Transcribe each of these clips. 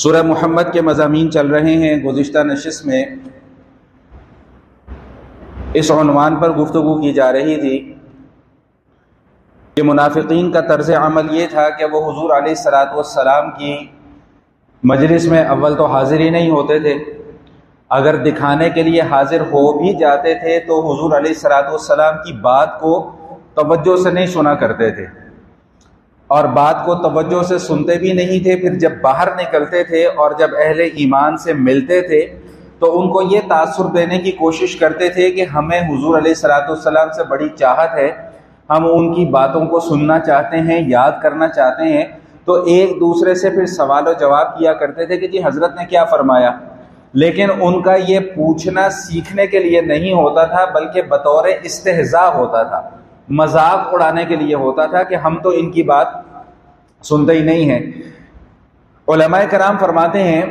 سورہ محمد کے مضامین چل رہے ہیں۔ گزشتہ نشست میں اس عنوان پر گفتگو کی جا رہی تھی کہ منافقین کا طرز عمل یہ تھا کہ وہ حضور علیہ الصلوۃ والسلام کی مجلس میں اول تو حاضر ہی نہیں ہوتے تھے، اگر دکھانے کے لیے حاضر ہو بھی جاتے تھے تو حضور علیہ الصلوۃ والسلام کی بات کو توجہ سے نہیں سنا کرتے تھے، اور بات کو توجہ سے سنتے بھی نہیں تھے۔ پھر جب باہر نکلتے تھے اور جب اہل ایمان سے ملتے تھے تو ان کو یہ تاثر دینے کی کوشش کرتے تھے کہ ہمیں حضور علیہ الصلوۃ والسلام سے بڑی چاہت ہے، ہم ان کی باتوں کو سننا چاہتے ہیں، یاد کرنا چاہتے ہیں۔ تو ایک دوسرے سے پھر سوال و جواب کیا کرتے تھے کہ جی حضرت نے کیا فرمایا، لیکن ان کا یہ پوچھنا سیکھنے کے لیے نہیں ہوتا تھا بلکہ بطور استہزاء ہوتا تھا، مذاق اڑانے کے لیے ہوتا تھا کہ ہم تو ان کی بات سنتے ہی نہیں ہیں۔ علماء کرام فرماتے ہیں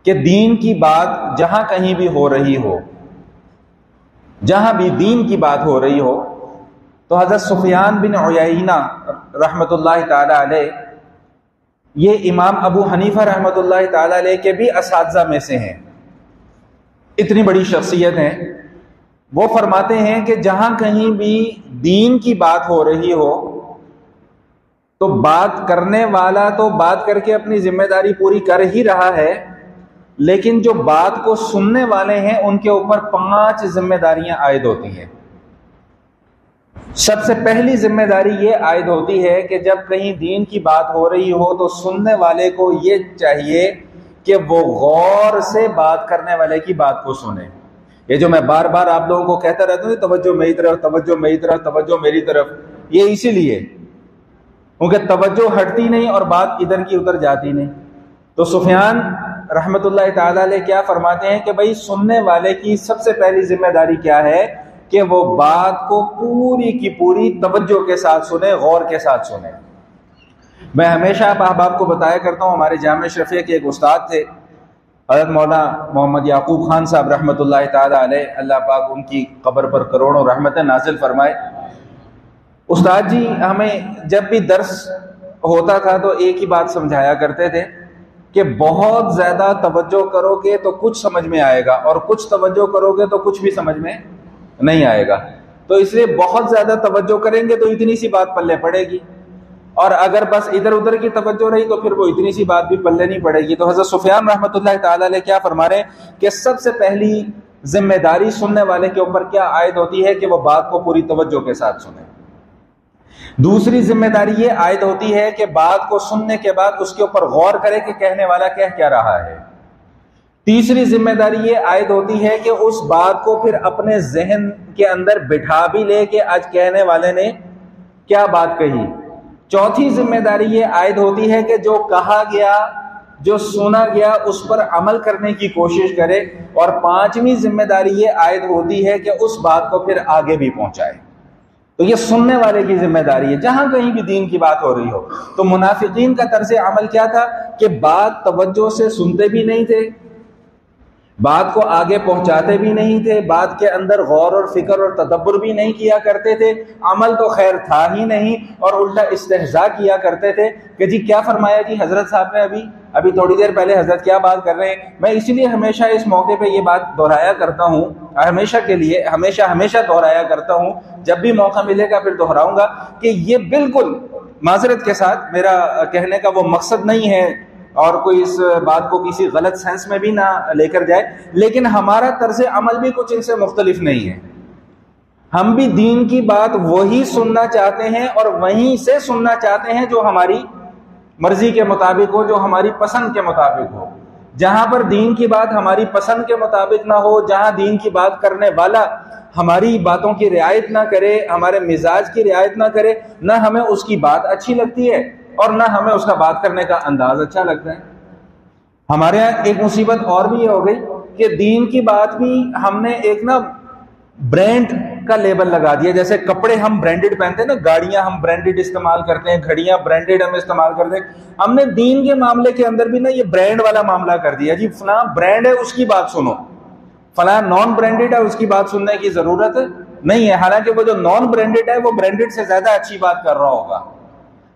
کہ دین کی بات جہاں کہیں بھی ہو رہی ہو، جہاں بھی دین کی بات ہو رہی ہو، تو حضرت سفیان بن عیینہ رحمۃ اللہ تعالی علیہ، یہ امام ابو حنیفہ رحمۃ اللہ تعالی علیہ کے بھی اساتذہ میں سے ہیں، اتنی بڑی شخصیت ہیں۔ وہ فرماتے ہیں کہ جہاں کہیں بھی دین کی بات ہو رہی ہو تو بات کرنے والا تو بات کر کے اپنی ذمہ داری پوری کر ہی رہا ہے، لیکن جو بات کو سننے والے ہیں ان کے اوپر 5 ذمہ داریاں عائد ہوتی ہیں۔ سب سے پہلی ذمہ داری یہ عائد ہوتی ہے کہ جب کہیں دین کی بات ہو رہی ہو تو سننے والے کو یہ چاہیے کہ وہ غور سے بات کرنے والے کی بات کو سنے۔ یہ جو میں بار بار آپ لوگوں کو کہتا رہتا ہوں، توجہ میری طرف، توجہ میری طرف، توجہ میری طرف، یہ اسی لیے کیونکہ توجہ ہٹتی نہیں اور بات ادھر کی ادھر جاتی نہیں۔ تو سفیان رحمت اللہ تعالی علیہ کیا فرماتے ہیں کہ بھائی سننے والے کی سب سے پہلی ذمہ داری کیا ہے کہ وہ بات کو پوری کی پوری توجہ کے ساتھ سنے، غور کے ساتھ سنے۔ میں ہمیشہ آپ احباب کو بتایا کرتا ہوں، ہمارے جامعہ اشرفیہ کے ایک استاد تھے حضرت مولانا محمد یعقوب خان صاحب رحمۃ اللہ تعالی علیہ، اللہ پاک ان کی قبر پر کروڑوں رحمتیں نازل فرمائے۔ استاد جی ہمیں جب بھی درس ہوتا تھا تو ایک ہی بات سمجھایا کرتے تھے کہ بہت زیادہ توجہ کرو گے تو کچھ سمجھ میں آئے گا، اور کچھ توجہ کرو گے تو کچھ بھی سمجھ میں نہیں آئے گا۔ تو اس لیے بہت زیادہ توجہ کریں گے تو اتنی سی بات پلے پڑے گی، اور اگر بس ادھر ادھر کی توجہ رہی تو پھر وہ اتنی سی بات بھی پلے نہیں پڑے گی۔ تو حضرت سفیان رحمۃ اللہ تعالی علیہ کیا فرما رہے ہیں کہ سب سے پہلی ذمہ داری سننے والے کے اوپر کیا عائد ہوتی ہے کہ وہ بات کو پوری توجہ کے ساتھ سنے۔ دوسری ذمہ داری یہ عائد ہوتی ہے کہ بات کو سننے کے بعد اس کے اوپر غور کرے کہ کہنے والا کہہ کیا رہا ہے۔ تیسری ذمہ داری یہ عائد ہوتی ہے کہ اس بات کو پھر اپنے ذہن کے اندر بٹھا بھی لے کہ آج کہنے والے نے کیا بات کہی۔ چوتھی ذمہ داری یہ عائد ہوتی ہے کہ جو کہا گیا، جو سنا گیا، اس پر عمل کرنے کی کوشش کرے۔ اور پانچویں ذمہ داری یہ عائد ہوتی ہے کہ اس بات کو پھر آگے بھی پہنچائے۔ تو یہ سننے والے کی ذمہ داری ہے جہاں کہیں بھی دین کی بات ہو رہی ہو۔ تو منافقین کا طرز عمل کیا تھا کہ بات توجہ سے سنتے بھی نہیں تھے، بات کو آگے پہنچاتے بھی نہیں تھے، بات کے اندر غور اور فکر اور تدبر بھی نہیں کیا کرتے تھے، عمل تو خیر تھا ہی نہیں، اور الٹا استہزاء کیا کرتے تھے کہ جی کیا فرمایا جی حضرت صاحب نے ابھی تھوڑی دیر پہلے حضرت کیا بات کر رہے ہیں۔ میں اسی لیے ہمیشہ اس موقع پہ یہ بات دہرایا کرتا ہوں، ہمیشہ کے لیے ہمیشہ دہرایا کرتا ہوں، جب بھی موقع ملے گا پھر دہراؤں گا کہ یہ بالکل معذرت کے ساتھ میرا کہنے کا وہ مقصد نہیں ہے اور کوئی اس بات کو کسی غلط سینس میں بھی نہ لے کر جائے، لیکن ہمارا طرز عمل بھی کچھ ان سے مختلف نہیں ہے۔ ہم بھی دین کی بات وہی سننا چاہتے ہیں اور وہیں سے سننا چاہتے ہیں جو ہماری مرضی کے مطابق ہو، جو ہماری پسند کے مطابق ہو۔ جہاں پر دین کی بات ہماری پسند کے مطابق نہ ہو، جہاں دین کی بات کرنے والا ہماری باتوں کی رعایت نہ کرے، ہمارے مزاج کی رعایت نہ کرے، نہ ہمیں اس کی بات اچھی لگتی ہے اور نہ ہمیں اس کا بات کرنے کا انداز اچھا لگتا ہے۔ ہمارے یہاں ایک مصیبت اور بھی یہ ہو گئی کہ دین کی بات بھی ہم نے ایک برانڈ کا لیبل لگا دیا۔ جیسے کپڑے ہم برانڈڈ پہنتے ہیں نا، گاڑیاں ہم برانڈڈ استعمال کرتے ہیں، گھڑیاں برانڈڈ ہم استعمال کرتے ہیں، ہم نے دین کے معاملے کے اندر بھی یہ برانڈ والا معاملہ کر دیا۔ جی فلاں برانڈ ہے اس کی بات سنو، فلاں نان برانڈڈ ہے اس کی بات سننے کی ضرورت نہیں ہے، حالانکہ وہ جو نان برانڈڈ ہے وہ برانڈڈ سے زیادہ اچھی بات کر رہا ہوگا،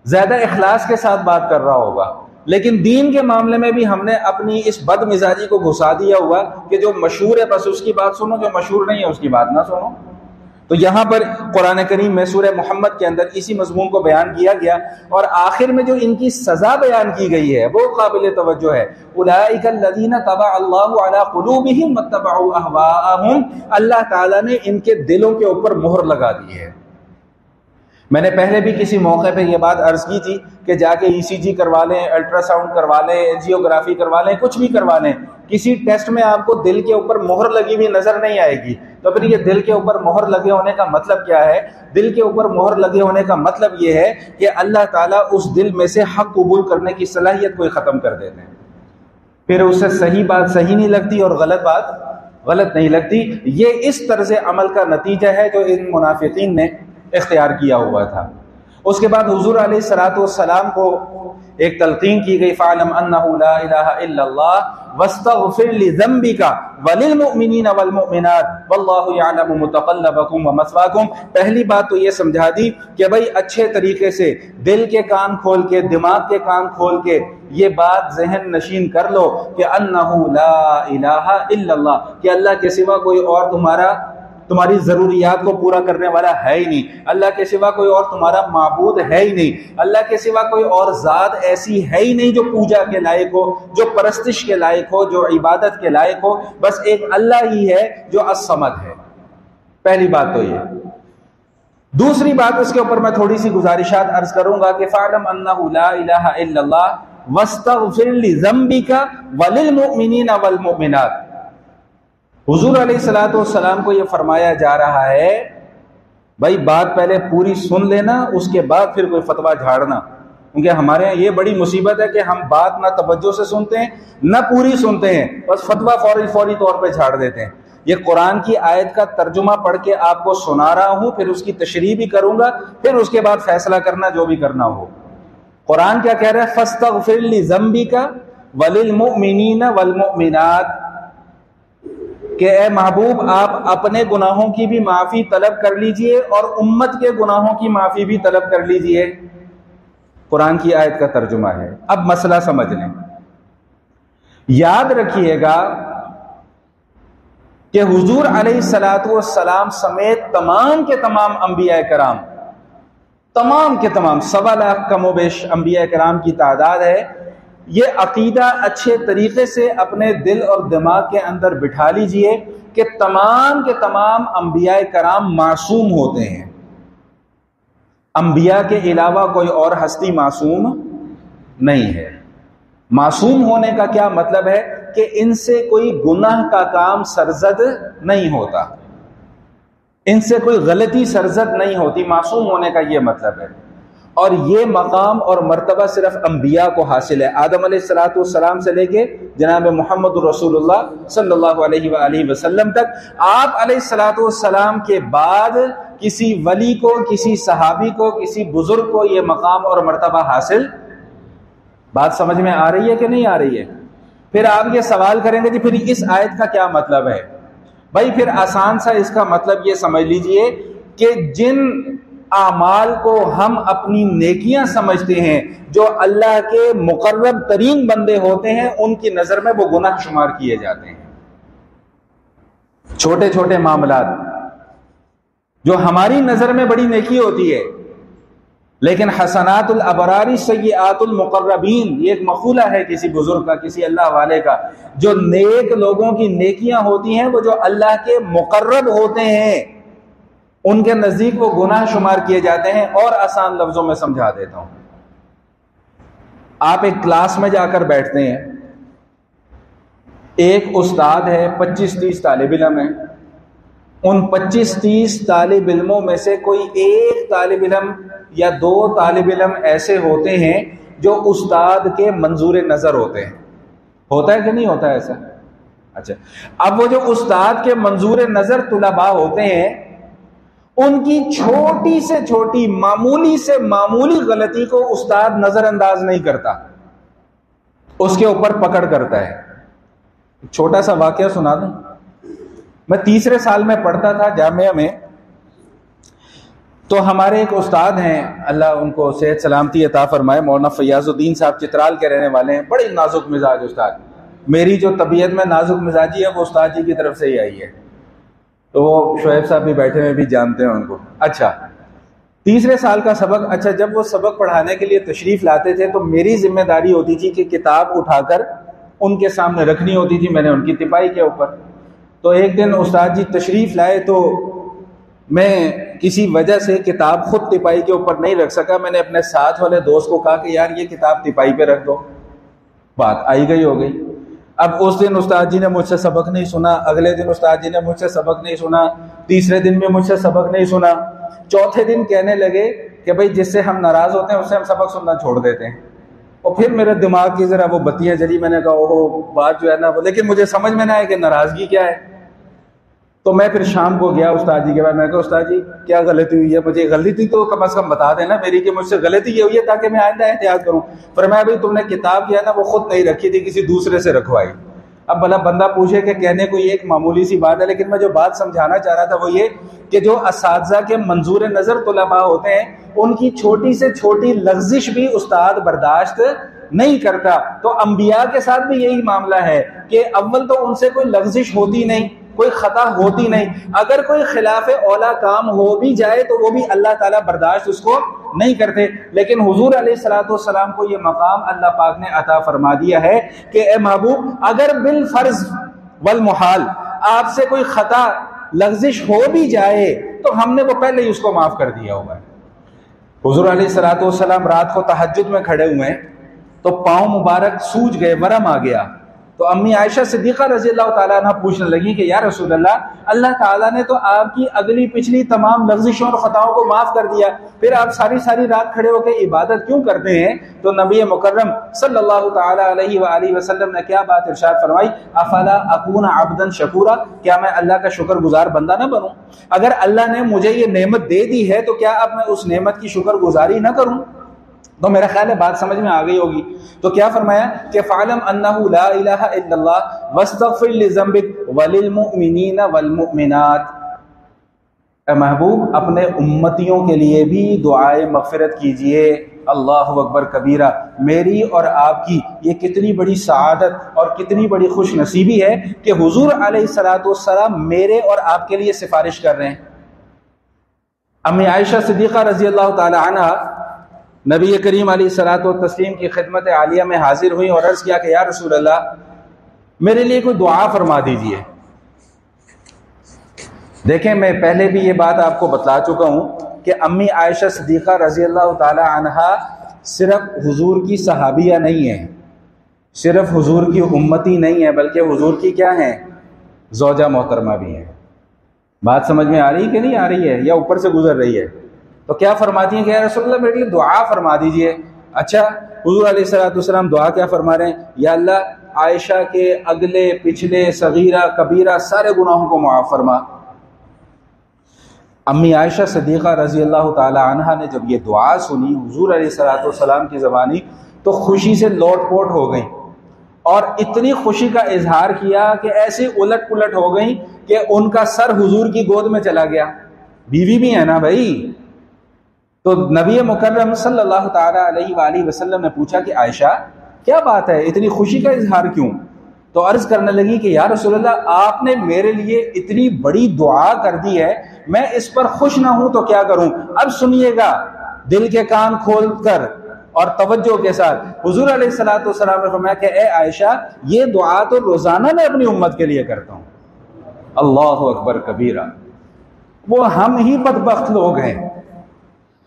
زیادہ اخلاص کے ساتھ بات کر رہا ہوگا، لیکن دین کے معاملے میں بھی ہم نے اپنی اس بد مزاجی کو گھسا دیا ہوا کہ جو مشہور ہے بس اس کی بات سنو، جو مشہور نہیں ہے اس کی بات نہ سنو۔ تو یہاں پر قرآن کریم میں سورہ محمد کے اندر اسی مضمون کو بیان کیا گیا، اور آخر میں جو ان کی سزا بیان کی گئی ہے وہ قابل توجہ ہے۔ اولئک الذین طبع اللہ علی قلوبہم واتبعوا اہواءہم، اللہ تعالیٰ نے ان کے دلوں کے اوپر مہر لگا دی ہے۔ میں نے پہلے بھی کسی موقع پہ یہ بات عرض کی تھی کہ جا کے ای سی جی کروا لیں، الٹرا ساؤنڈ کروا لیں، اینجیوگرافی کروا لیں، کچھ بھی کروا لیں، کسی ٹیسٹ میں آپ کو دل کے اوپر مہر لگی ہوئی نظر نہیں آئے گی۔ تو پھر یہ دل کے اوپر مہر لگے ہونے کا مطلب کیا ہے؟ دل کے اوپر مہر لگے ہونے کا مطلب یہ ہے کہ اللہ تعالیٰ اس دل میں سے حق قبول کرنے کی صلاحیت کو ہی ختم کر دیتے ہیں، پھر اس سے صحیح بات صحیح نہیں لگتی اور غلط بات غلط نہیں لگتی۔ یہ اس طرز عمل کا نتیجہ ہے جو ان منافقین نے اختیار کیا ہوا تھا۔ اس کے بعد حضور علیہ الصلوۃ والسلام کو ایک تلقین کی گئی، فَاعْلَمْ أَنَّهُ لَا إِلَٰهَ إِلَّا اللَّهُ وَاسْتَغْفِرْ لِذَنبِكَ وَلِلْمُؤْمِنِينَ وَالْمُؤْمِنَاتِ وَاللَّهُ يَعْلَمُ مُتَقَلَّبَكُمْ وَمَثْوَاكُمْ۔ پہلی بات تو یہ سمجھا دی کہ بھائی اچھے طریقے سے دل کے کان کھول کے، دماغ کے کان کھول کے یہ بات ذہن نشین کر لو کہ أَنَّهُ لَا إِلَٰهَ إِلَّا اللَّهُ، کہ اللہ کے سوا کوئی اور تمہاری ضروریات کو پورا کرنے والا ہے ہی نہیں، اللہ کے سوا کوئی اور تمہارا معبود ہے ہی نہیں، اللہ کے سوا کوئی اور ذات ایسی ہے ہی نہیں جو پوجا کے لائق ہو، جو پرستش کے لائق ہو، جو عبادت کے لائق ہو، بس ایک اللہ ہی ہے جو الصمد ہے۔ پہلی بات تو یہ۔ دوسری بات اس کے اوپر میں تھوڑی سی گزارشات عرض کروں گا کہ فَاعْلَمْ أَنَّهُ لَا إِلَٰهَ إِلَّا اللَّهُ وَاسْتَغْفِرْ لِذَنبِكَ وَلِلْمُؤْمِنِينَ وَالْمُؤْمِنَاتِ۔ حضور علیہ الصلوۃ والسلام کو یہ فرمایا جا رہا ہے بھائی بات پہلے پوری سن لینا، اس کے بعد پھر کوئی فتویٰ جھاڑنا، کیونکہ ہمارے یہاں یہ بڑی مصیبت ہے کہ ہم بات نہ توجہ سے سنتے ہیں نہ پوری سنتے ہیں، بس فتویٰ فوری طور پہ جھاڑ دیتے ہیں۔ یہ قرآن کی آیت کا ترجمہ پڑھ کے آپ کو سنا رہا ہوں، پھر اس کی تشریح بھی کروں گا، پھر اس کے بعد فیصلہ کرنا جو بھی کرنا ہو۔ قرآن کیا کہہ رہا ہے؟ فَاسْتَغْفِرْ لِذَنبِكَ وَلِلْمُؤْمِنِينَ وَالْمُؤْمِنَاتِ، کہ اے محبوب آپ اپنے گناہوں کی بھی معافی طلب کر لیجئے اور امت کے گناہوں کی معافی بھی طلب کر لیجئے۔ قرآن کی آیت کا ترجمہ ہے۔ اب مسئلہ سمجھ لیں، یاد رکھیے گا کہ حضور علیہ الصلوۃ والسلام سمیت تمام کے تمام انبیاء کرام، تمام کے تمام 1.25 لاکھ کم و بیش انبیاء کرام کی تعداد ہے، یہ عقیدہ اچھے طریقے سے اپنے دل اور دماغ کے اندر بٹھا لیجئے کہ تمام کے تمام انبیاء کرام معصوم ہوتے ہیں۔ انبیاء کے علاوہ کوئی اور ہستی معصوم نہیں ہے۔ معصوم ہونے کا کیا مطلب ہے؟ کہ ان سے کوئی گناہ کا کام سرزد نہیں ہوتا، ان سے کوئی غلطی سرزد نہیں ہوتی، معصوم ہونے کا یہ مطلب ہے۔ اور یہ مقام اور مرتبہ صرف انبیاء کو حاصل ہے، آدم علیہ الصلوۃ والسلام سے لے کے جناب محمد رسول اللہ صلی اللہ علیہ وآلہ وسلم تک۔ آپ علیہ الصلوۃ والسلام کے بعد کسی ولی کو، کسی صحابی کو، کسی بزرگ کو یہ مقام اور مرتبہ حاصل؟ بات سمجھ میں آ رہی ہے کہ نہیں آ رہی ہے؟ پھر آپ یہ سوال کریں گے کہ پھر اس آیت کا کیا مطلب ہے؟ بھائی پھر آسان سا اس کا مطلب یہ سمجھ لیجئے کہ جن اعمال کو ہم اپنی نیکیاں سمجھتے ہیں، جو اللہ کے مقرب ترین بندے ہوتے ہیں، ان کی نظر میں وہ گناہ شمار کیے جاتے ہیں۔ چھوٹے چھوٹے معاملات جو ہماری نظر میں بڑی نیکی ہوتی ہے، لیکن حسنات الابرار سیئات المقربین، یہ ایک مقولہ ہے کسی بزرگ کا، کسی اللہ والے کا، جو نیک لوگوں کی نیکیاں ہوتی ہیں وہ جو اللہ کے مقرب ہوتے ہیں ان کے نزدیک وہ گناہ شمار کیے جاتے ہیں۔ اور آسان لفظوں میں سمجھا دیتا ہوں، آپ ایک کلاس میں جا کر بیٹھتے ہیں، ایک استاد ہے، 25-30 طالب علم ہیں، ان 25-30 طالب علموں میں سے کوئی ایک طالب علم یا 2 طالب علم ایسے ہوتے ہیں جو استاد کے منظور نظر ہوتے ہیں۔ ہوتا ہے کہ نہیں ہوتا ہے ایسا؟ اچھا، اب وہ جو استاد کے منظور نظر طلباء ہوتے ہیں، ان کی چھوٹی سے چھوٹی، معمولی سے معمولی غلطی کو استاد نظر انداز نہیں کرتا، اس کے اوپر پکڑ کرتا ہے۔ چھوٹا سا واقعہ سنا دوں، میں 3رے سال میں پڑھتا تھا جامعہ میں، تو ہمارے ایک استاد ہیں، اللہ ان کو صحت سلامتی عطا فرمائے، مولانا فیاض الدین صاحب چترال کے رہنے والے ہیں، بڑی نازک مزاج استاد. میری جو طبیعت میں نازک مزاجی ہے وہ استاد جی کی طرف سے ہی آئی ہے. تو وہ شعیب صاحب بھی بیٹھے ہوئے بھی جانتے ہیں ان کو. اچھا، تیسرے سال کا سبق. اچھا، جب وہ سبق پڑھانے کے لیے تشریف لاتے تھے تو میری ذمہ داری ہوتی تھی کہ کتاب اٹھا کر ان کے سامنے رکھنی ہوتی تھی، میں نے ان کی تپائی کے اوپر. تو ایک دن استاد جی تشریف لائے تو میں کسی وجہ سے کتاب خود تپائی کے اوپر نہیں رکھ سکا. میں نے اپنے ساتھ والے دوست کو کہا کہ یار یہ کتاب تپائی پہ رکھ دو. بات آئی گئی ہو گئی. اب اس دن استاد جی نے مجھ سے سبق نہیں سنا، اگلے دن استاد جی نے مجھ سے سبق نہیں سنا، تیسرے دن بھی مجھ سے سبق نہیں سنا. چوتھے دن کہنے لگے کہ بھائی جس سے ہم ناراض ہوتے ہیں اس سے ہم سبق سننا چھوڑ دیتے ہیں. اور پھر میرے دماغ کی ذرا وہ بتیاں جلی. میں نے کہا وہ بات جو ہے نا وہ، لیکن مجھے سمجھ میں نہ آئے کہ ناراضگی کیا ہے. تو میں پھر شام کو گیا استاد جی کے بعد. میں کہا استاد جی کیا غلطی ہوئی ہے، مجھے غلطی تو کم از کم بتا دینا میری کہ مجھ سے غلطی یہ ہوئی ہے تاکہ میں آئندہ احتیاط کروں. فرمایا بھائی تم نے کتاب جو ہے نا وہ خود نہیں رکھی تھی، کسی دوسرے سے رکھوائی. اب بھلا بندہ پوچھے کہ کہنے کو یہ ایک معمولی سی بات ہے، لیکن میں جو بات سمجھانا چاہ رہا تھا وہ یہ کہ جو اساتذہ کے منظور نظر طلباء ہوتے ہیں ان کی چھوٹی سے چھوٹی لغزش بھی استاد برداشت نہیں کرتا. تو انبیاء کے ساتھ بھی یہی معاملہ ہے کہ اول تو ان سے کوئی لغزش ہوتی نہیں، کوئی خطا ہوتی نہیں. اگر کوئی خلاف اولا کام ہو بھی جائے تو وہ بھی اللہ تعالیٰ برداشت اس کو نہیں کرتے. لیکن حضور علیہ الصلوۃ والسلام کو یہ مقام اللہ پاک نے عطا فرما دیا ہے کہ اے محبوب اگر بالفرض والمحال آپ سے کوئی خطا لغزش ہو بھی جائے تو ہم نے وہ پہلے ہی اس کو معاف کر دیا ہوا ہے. حضور علیہ الصلوۃ والسلام رات کو تہجد میں کھڑے ہوئے تو پاؤں مبارک سوج گئے، ورم آ گیا. تو امی عائشہ صدیقہ رضی اللہ تعالیٰ عنہ پوچھنے لگی کہ یا رسول اللہ تعالیٰ نے تو آپ کی اگلی پچھلی تمام لغزشوں اور خطاؤں کو معاف کر دیا، پھر آپ ساری رات کھڑے ہو کے عبادت کیوں کرتے ہیں؟ تو نبی مکرم صلی اللہ تعالیٰ علیہ وآلہ وسلم نے کیا بات ارشاد فرمائی؟ افلا اکون عبدا شکورا، کیا میں اللہ کا شکر گزار بندہ نہ بنوں؟ اگر اللہ نے مجھے یہ نعمت دے دی ہے تو کیا اب میں اس نعمت کی شکر گزاری نہ کروں؟ تو میرا خیال ہے بات سمجھ میں آ گئی ہوگی. تو کیا فرمایا کہ فَعْلَمْ أَنَّهُ لَا إِلَهَ إِلَّا اللَّهُ وَاسْتَغْفِرْ لِذَنبِكَ وَلِلْمُؤْمِنِينَ وَالْمُؤْمِنَاتِ. اے محبوب اپنے امتیوں کے لیے بھی دعائے مغفرت کیجئے. اللہ اکبر کبیرہ. میری اور آپ کی یہ کتنی بڑی سعادت اور کتنی بڑی خوش نصیبی ہے کہ حضور علیہ الصلوۃ والسلام میرے اور آپ کے لیے سفارش کر رہے ہیں. امی عائشہ صدیقہ رضی اللہ تعالی عنہ نبی کریم علیہ الصلوۃ والتسلیم کی خدمت عالیہ میں حاضر ہوئی اور عرض کیا کہ یا رسول اللہ میرے لیے کوئی دعا فرما دیجئے. دیکھیں میں پہلے بھی یہ بات آپ کو بتلا چکا ہوں کہ امی عائشہ صدیقہ رضی اللہ تعالی عنہا صرف حضور کی صحابیہ نہیں ہیں، صرف حضور کی امتی نہیں ہے، بلکہ حضور کی کیا ہیں؟ زوجہ محترمہ بھی ہیں. بات سمجھ میں آ رہی کہ نہیں آ رہی ہے یا اوپر سے گزر رہی ہے؟ تو کیا فرماتی ہیں کہ یا رسول اللہ میرے لیے دعا فرما دیجئے. اچھا حضور علیہ الصلوۃ والسلام دعا کیا فرما رہے ہیں؟ یا اللہ عائشہ کے اگلے پچھلے صغیرہ کبیرہ سارے گناہوں کو معاف فرما. امی عائشہ صدیقہ رضی اللہ تعالی عنہا نے جب یہ دعا سنی حضور علیہ الصلوۃ والسلام کی زبانی تو خوشی سے لوٹ پوٹ ہو گئیں اور اتنی خوشی کا اظہار کیا کہ ایسی الٹ پلٹ ہو گئیں کہ ان کا سر حضور کی گود میں چلا گیا. بیوی بھی ہے نا بھائی. تو نبی مکرم صلی اللہ تعالی علیہ وآلہ وسلم نے پوچھا کہ عائشہ کیا بات ہے، اتنی خوشی کا اظہار کیوں؟ تو عرض کرنے لگی کہ یا رسول اللہ آپ نے میرے لیے اتنی بڑی دعا کر دی ہے، میں اس پر خوش نہ ہوں تو کیا کروں؟ اب سنیے گا دل کے کان کھول کر اور توجہ کے ساتھ. حضور علیہ الصلوۃ والسلام نے فرمایا کہ اے عائشہ یہ دعا تو روزانہ میں اپنی امت کے لیے کرتا ہوں. اللہ اکبر کبیرہ. وہ ہم ہی بدبخت لوگ ہیں،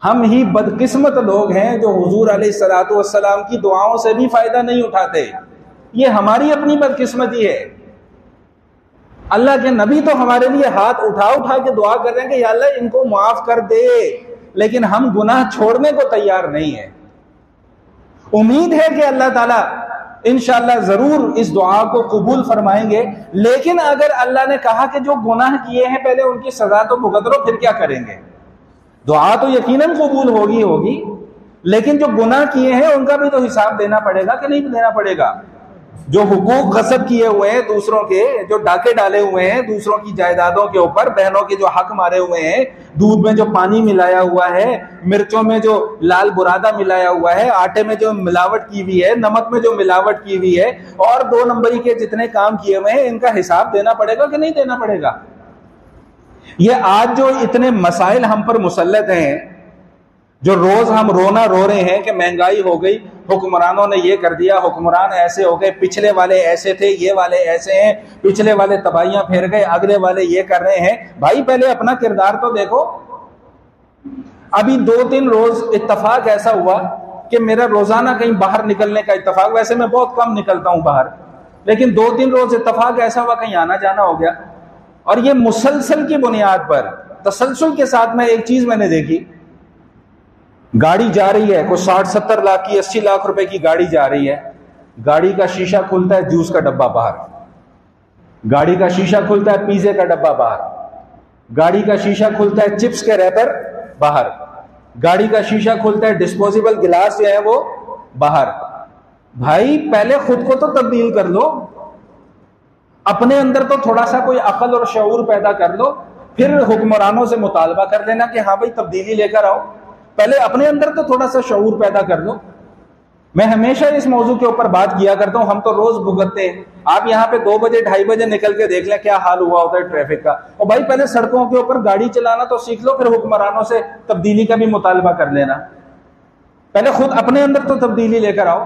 ہم ہی بدقسمت لوگ ہیں جو حضور علیہ الصلوۃ والسلام کی دعاؤں سے بھی فائدہ نہیں اٹھاتے. یہ ہماری اپنی بدقسمتی ہے. اللہ کے نبی تو ہمارے لیے ہاتھ اٹھا کے دعا کر رہے ہیں کہ یا اللہ ان کو معاف کر دے، لیکن ہم گناہ چھوڑنے کو تیار نہیں ہیں. امید ہے کہ اللہ تعالیٰ انشاءاللہ ضرور اس دعا کو قبول فرمائیں گے، لیکن اگر اللہ نے کہا کہ جو گناہ کیے ہیں پہلے ان کی سزا تو بھگت لو، پھر کیا کریں گے؟ دعا تو یقیناً قبول ہوگی، لیکن جو گناہ کیے ہیں ان کا بھی تو حساب دینا پڑے گا کہ نہیں دینا پڑے گا؟ جو حقوق غصب کیے ہوئے ہیں دوسروں کے، جو ڈاکے ڈالے ہوئے ہیں دوسروں کی جائیدادوں کے اوپر، بہنوں کے جو حق مارے ہوئے ہیں، دودھ میں جو پانی ملایا ہوا ہے، مرچوں میں جو لال برادہ ملایا ہوا ہے، آٹے میں جو ملاوٹ کی ہوئی ہے، نمک میں جو ملاوٹ کی ہوئی ہے، اور 2 نمبری کے جتنے کام کیے ہوئے ہیں، ان کا حساب دینا پڑے گا کہ نہیں دینا پڑے گا؟ یہ آج جو اتنے مسائل ہم پر مسلط ہیں، جو روز ہم رونا رو رہے ہیں کہ مہنگائی ہو گئی، حکمرانوں نے یہ کر دیا، حکمران ایسے ہو گئے، پچھلے والے ایسے تھے، یہ والے ایسے ہیں، پچھلے والے تباہیاں پھیر گئے، اگلے والے یہ کر رہے ہیں۔ بھائی پہلے اپنا کردار تو دیکھو۔ ابھی 2-3 روز اتفاق ایسا ہوا کہ میرا روزانہ کہیں باہر نکلنے کا اتفاق، ویسے میں بہت کم نکلتا ہوں باہر، لیکن 2-3 روز اتفاق ایسا ہوا کہیں آنا جانا ہو گیا، اور یہ مسلسل کی بنیاد پر تسلسل کے ساتھ میں ایک چیز میں نے دیکھی، گاڑی جا رہی ہے، کوئی 60-70 لاکھ کی 80 لاکھ روپے کی گاڑی جا رہی ہے، گاڑی کا شیشہ کھلتا ہے، جوس کا ڈبہ باہر، گاڑی کا شیشہ کھلتا ہے، پیزے کا ڈبہ باہر، گاڑی کا شیشہ کھلتا ہے، چپس کے ریپر باہر، گاڑی کا شیشہ کھلتا ہے، ڈسپوزیبل گلاس جو ہے وہ باہر۔ بھائی پہلے خود کو تو تبدیل کر لو، اپنے اندر تو تھوڑا سا کوئی عقل اور شعور پیدا کر لو، پھر حکمرانوں سے مطالبہ کر لینا کہ ہاں بھائی تبدیلی لے کر آؤ۔ پہلے اپنے اندر تو تھوڑا سا شعور پیدا کر لو۔ میں ہمیشہ اس موضوع کے اوپر بات کیا کرتا ہوں، ہم تو روز بھگتتے ہیں، آپ یہاں پہ 2 بجے 2:30 بجے نکل کے دیکھ لیں کیا حال ہوا ہوتا ہے ٹریفک کا۔ اور بھائی پہلے سڑکوں کے اوپر گاڑی چلانا تو سیکھ لو، پھر حکمرانوں سے تبدیلی کا بھی مطالبہ کر لینا۔ پہلے خود اپنے اندر تو تبدیلی لے کر آؤ۔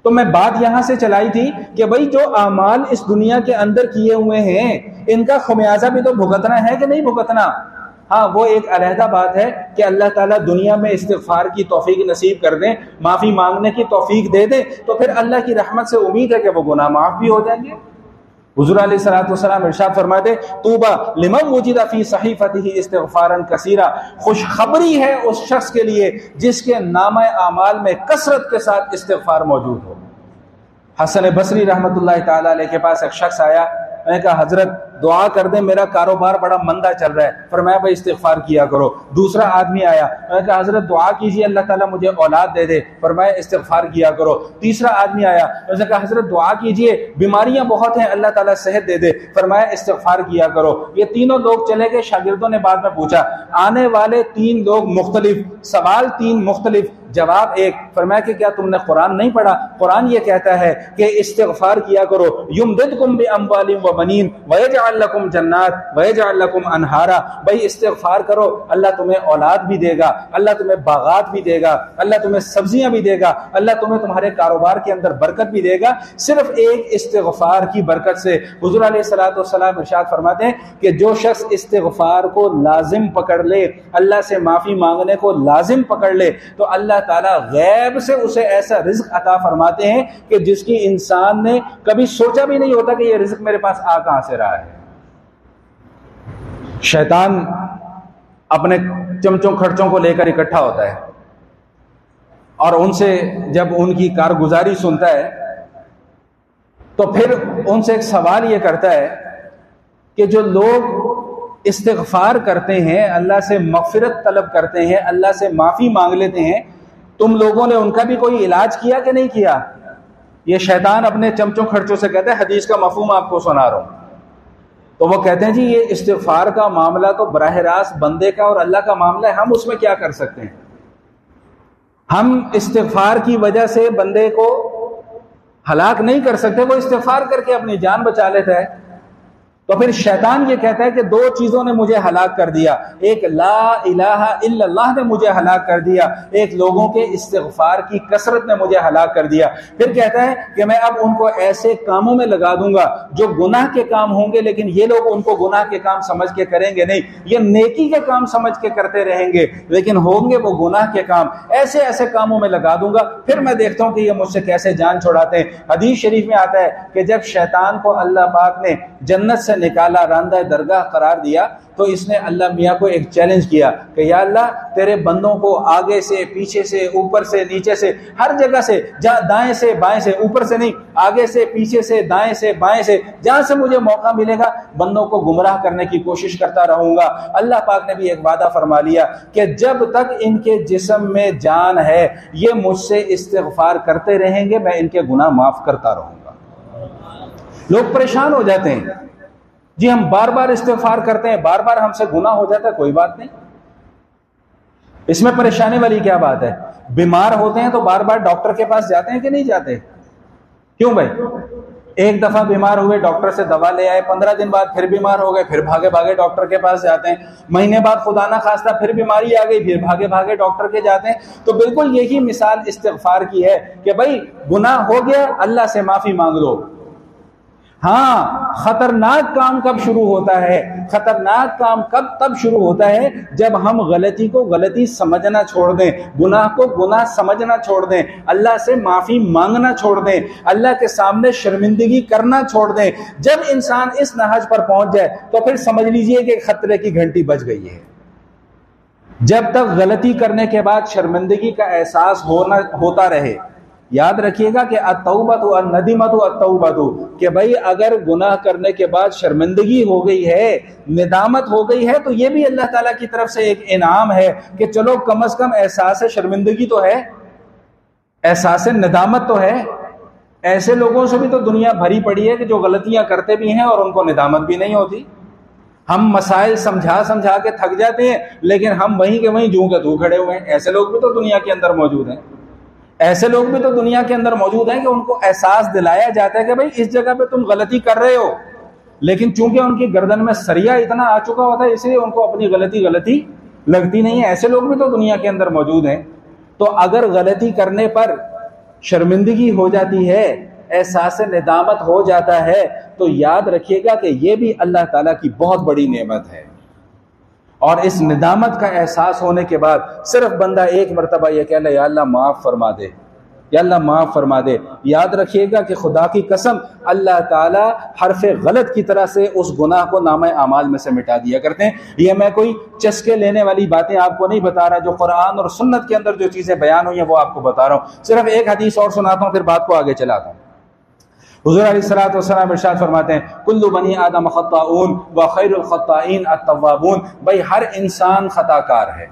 تو میں بات یہاں سے چلائی تھی کہ بھائی جو اعمال اس دنیا کے اندر کیے ہوئے ہیں، ان کا خمیازہ بھی تو بھگتنا ہے کہ نہیں بھگتنا؟ ہاں وہ ایک علیحدہ بات ہے کہ اللہ تعالیٰ دنیا میں استغفار کی توفیق نصیب کر دیں، معافی مانگنے کی توفیق دے دیں، تو پھر اللہ کی رحمت سے امید ہے کہ وہ گناہ معاف بھی ہو جائیں گے۔ حضور علیہ الصلوۃ والسلام ارشاد فرماتے طوبیٰ لمن وجد فی صحیفتہ استغفارا کثیرا، خوشخبری ہے اس شخص کے لیے جس کے نامہ اعمال میں کثرت کے ساتھ استغفار موجود ہو۔ حسن بصری رحمۃ اللہ تعالی علیہ کے پاس ایک شخص آیا، میں نے کہا حضرت دعا کر دیں، میرا کاروبار بڑا مندہ چل رہا ہے۔ فرمایا بھائی استغفار کیا کرو۔ دوسرا آدمی آیا، میں نے کہا حضرت دعا کیجیے اللہ تعالیٰ مجھے اولاد دے دے۔ فرمایا استغفار کیا کرو۔ تیسرا آدمی آیا، میں نے کہا حضرت دعا کیجیے بیماریاں بہت ہیں اللہ تعالیٰ صحت دے دے۔ فرمایا استغفار کیا کرو۔ یہ تینوں لوگ چلے گئے، شاگردوں نے بعد میں پوچھا، آنے والے 3 لوگ مختلف، سوال 3 مختلف، جواب ایک۔ فرمایا کہ کیا تم نے قرآن نہیں پڑھا؟ قرآن یہ کہتا ہے کہ استغفار کیا کرو، یمددکم باموال وبنین ویجعل لکم جنات ویجعل لکم انہارا۔ بھائی استغفار کرو، اللہ تمہیں اولاد بھی دے گا، اللہ تمہیں باغات بھی دے گا، اللہ تمہیں سبزیاں بھی دے گا، اللہ تمہیں تمہارے کاروبار کے اندر برکت بھی دے گا، صرف ایک استغفار کی برکت سے۔ حضور علیہ الصلوۃ والسلام ارشاد فرماتے ہیں کہ جو شخص استغفار کو لازم پکڑ لے، اللہ سے معافی مانگنے کو لازم پکڑ لے، تو اللہ تعالیٰ غیب سے اسے ایسا رزق عطا فرماتے ہیں کہ جس کی انسان نے کبھی سوچا بھی نہیں ہوتا کہ یہ رزق میرے پاس آ کہاں سے رہا ہے۔ شیطان اپنے چمچوں کھرچوں کو لے کر اکٹھا ہوتا ہے، اور ان سے جب ان کی کارگزاری سنتا ہے تو پھر ان سے ایک سوال یہ کرتا ہے کہ جو لوگ استغفار کرتے ہیں، اللہ سے مغفرت طلب کرتے ہیں، اللہ سے معافی مانگ لیتے ہیں، تم لوگوں نے ان کا بھی کوئی علاج کیا کہ نہیں کیا؟ یہ شیطان اپنے چمچوں کھرچوں سے کہتا ہے، حدیث کا مفہوم آپ کو سنا رہا ہوں۔ تو وہ کہتے ہیں جی یہ استغفار کا معاملہ تو براہ راست بندے کا اور اللہ کا معاملہ ہے، ہم اس میں کیا کر سکتے ہیں؟ ہم استغفار کی وجہ سے بندے کو ہلاک نہیں کر سکتے، وہ استغفار کر کے اپنی جان بچا لیتا ہے۔ تو پھر شیطان یہ کہتا ہے کہ 2 چیزوں نے مجھے ہلاک کر دیا، ایک لا الہ الا اللہ نے مجھے ہلاک کر دیا، ایک لوگوں کے استغفار کی کثرت نے مجھے ہلاک کر دیا۔ پھر کہتا ہے کہ میں اب ان کو ایسے کاموں میں لگا دوں گا جو گناہ کے کام ہوں گے، لیکن یہ لوگ ان کو گناہ کے کام سمجھ کے کریں گے نہیں، یہ نیکی کے کام سمجھ کے کرتے رہیں گے، لیکن ہوں گے وہ گناہ کے کام۔ ایسے ایسے کاموں میں لگا دوں گا، پھر میں دیکھتا ہوں کہ یہ مجھ سے کیسے جان چھڑاتے ہیں۔ حدیث شریف میں آتا ہے کہ جب شیطان کو اللہ پاک نے جنت سے سے نکالا، راندہ درگاہ قرار دیا، تو اس نے اللہ میاں کو ایک چیلنج کیا کہ یا اللہ تیرے بندوں کو آگے سے، پیچھے سے، اوپر سے، نیچے سے، ہر جگہ سے، دائیں سے بائیں سے، اوپر سے نہیں، آگے سے، پیچھے سے، دائیں سے بائیں سے، جہاں سے مجھے موقع ملے گا بندوں کو گمراہ کرنے کی کوشش کرتا رہوں گا۔ اللہ پاک نے بھی ایک وعدہ فرما لیا کہ جب تک ان کے جسم میں جان ہے یہ مجھ سے استغفار کرتے رہیں گے، میں ان کے گناہ معاف کرتا رہوں گا۔ لوگ پریشان ہو جاتے ہیں، جی ہم بار بار استغفار کرتے ہیں، بار بار ہم سے گناہ ہو جاتا ہے، کوئی بات نہیں، اس میں پریشانی والی کیا بات ہے؟ بیمار ہوتے ہیں تو بار بار ڈاکٹر کے پاس جاتے ہیں کہ نہیں جاتے؟ کیوں بھائی؟ ایک دفعہ بیمار ہوئے، ڈاکٹر سے دوا لے آئے، 15 دن بعد پھر بیمار ہو گئے، پھر بھاگے بھاگے ڈاکٹر کے پاس جاتے ہیں، مہینے بعد خدا نہ خواستہ پھر بیماری آ گئی، پھر بھاگے بھاگے ڈاکٹر کے جاتے ہیں۔ تو بالکل یہی مثال استغفار کی ہے کہ بھائی گناہ ہو گیا، اللہ سے معافی مانگ لو۔ ہاں، خطرناک کام کب شروع ہوتا ہے؟ خطرناک کام تب شروع ہوتا ہے جب ہم غلطی کو غلطی سمجھنا چھوڑ دیں، گناہ کو گناہ سمجھنا چھوڑ دیں، اللہ سے معافی مانگنا چھوڑ دیں، اللہ کے سامنے شرمندگی کرنا چھوڑ دیں۔ جب انسان اس نہج پر پہنچ جائے تو پھر سمجھ لیجئے کہ خطرے کی گھنٹی بج گئی ہے۔ جب تک غلطی کرنے کے بعد شرمندگی کا احساس ہوتا رہے، یاد رکھیے گا کہ التوبۃ والندمۃ التوبۃ، کہ بھئی اگر گناہ کرنے کے بعد شرمندگی ہو گئی ہے، ندامت ہو گئی ہے، تو یہ بھی اللہ تعالیٰ کی طرف سے ایک انعام ہے کہ چلو کم از کم احساس شرمندگی تو ہے، احساس ندامت تو ہے۔ ایسے لوگوں سے بھی تو دنیا بھری پڑی ہے کہ جو غلطیاں کرتے بھی ہیں اور ان کو ندامت بھی نہیں ہوتی۔ ہم مسائل سمجھا کے تھک جاتے ہیں، لیکن ہم وہیں کے وہیں جوں کے تو کھڑے ہوئے ہیں۔ ایسے لوگ بھی تو دنیا کے اندر موجود ہیں، ایسے لوگ بھی تو دنیا کے اندر موجود ہیں کہ ان کو احساس دلایا جاتا ہے کہ بھئی اس جگہ پہ تم غلطی کر رہے ہو، لیکن چونکہ ان کی گردن میں سریا اتنا آ چکا ہوتا ہے اس لیے ان کو اپنی غلطی لگتی نہیں ہے۔ ایسے لوگ بھی تو دنیا کے اندر موجود ہیں۔ تو اگر غلطی کرنے پر شرمندگی ہو جاتی ہے، احساس ندامت ہو جاتا ہے، تو یاد رکھیے گا کہ یہ بھی اللہ تعالیٰ کی بہت بڑی نعمت ہے۔ اور اس ندامت کا احساس ہونے کے بعد صرف بندہ ایک مرتبہ یہ کہہ لے یا اللہ معاف فرما دے، یا اللہ معاف فرما دے۔ یاد رکھیے گا کہ خدا کی قسم اللہ تعالیٰ حرف غلط کی طرح سے اس گناہ کو نامہ اعمال میں سے مٹا دیا کرتے ہیں۔ یہ میں کوئی چسکے لینے والی باتیں آپ کو نہیں بتا رہا، جو قرآن اور سنت کے اندر جو چیزیں بیان ہوئی ہیں وہ آپ کو بتا رہا ہوں۔ صرف ایک حدیث اور سناتا ہوں، پھر بات کو آگے چلاتا ہوں۔ حضور علیہ الصلوۃ والسلام ارشاد فرماتے ہیں کل بنی آدم خطاؤون وخیر الخطائین التوابون، بھائی ہر انسان خطا کار ہے،